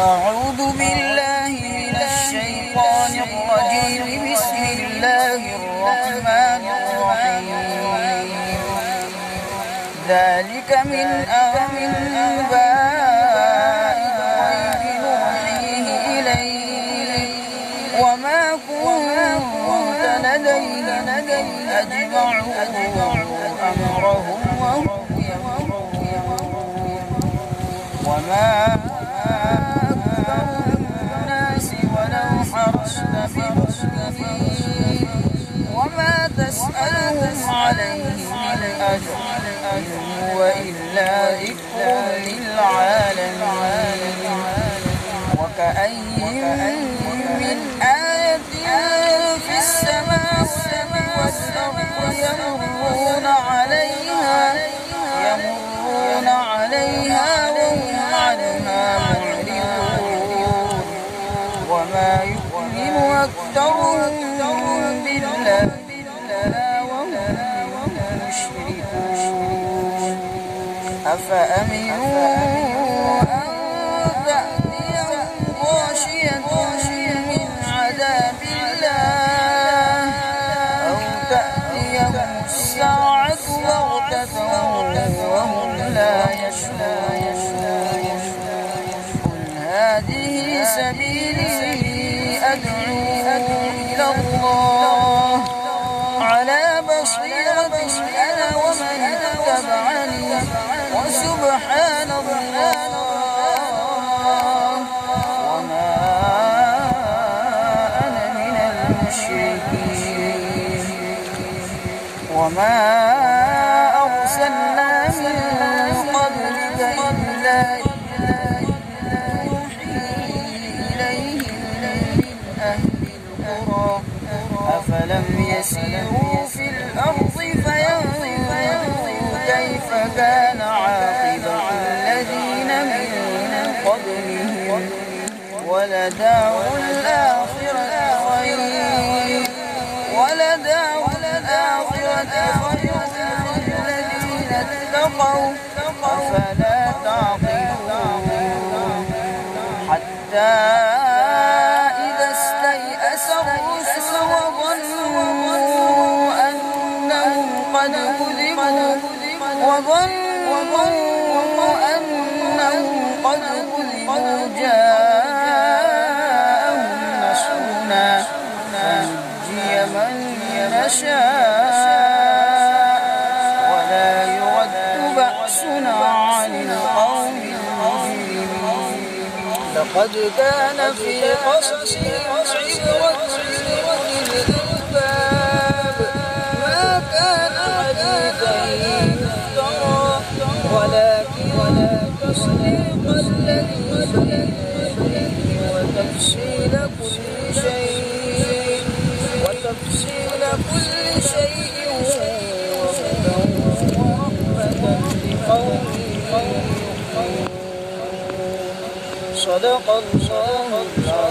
أعوذ بالله من الشيطان الرجيم. بسم الله الرحمن الرحيم. ذلك من أنباء الغيب نوحيه إليك وما كنت لديهم أجمعوا أمرهم وهم يمكرون. وما أكثر الناس ولو حرصت بمؤمنين وما تسألهم عليه من أجر إن هو إلا ذكر للعالمين. وكأي من آية في السماوات والأرض يمرون عليها وهم عنها معرضون. وما يؤمن أكثرهم بالله وهم مشركون. أفأمنوا أن تأتيهم غاشية من عذاب الله أو تأتيهم الساعة بغتة وهم لا يشعرون. قل هذه سبيلي أدعو إلى الله على بصيرة أنا ومن اتبعني وسبحان الله وما أنا من المشركين. وما أرسلنا من قبلك إلا يوحي إليهم من أهل القرى أفلم يسيروا في الأرض فينظروا كيف كان عاقبة الذين من قبلهم ولدار الآخرة خير للذين اتقوا أفلا تعقلون. حتى إذا استيأس الرسل وظنوا أنهم قد كذبوا جاءهم نصرنا فنجي من نشاء ولا يرد بأسنا عن القوم المجرمين. لقد كان في قصصهم عبرة لأولي الألباب ما كان حديثا يفترى ولكن تصديق الذي بين وتفصيل كل شيء وهدى ورحمة لقوم يؤمنون. صدق الله العظيم.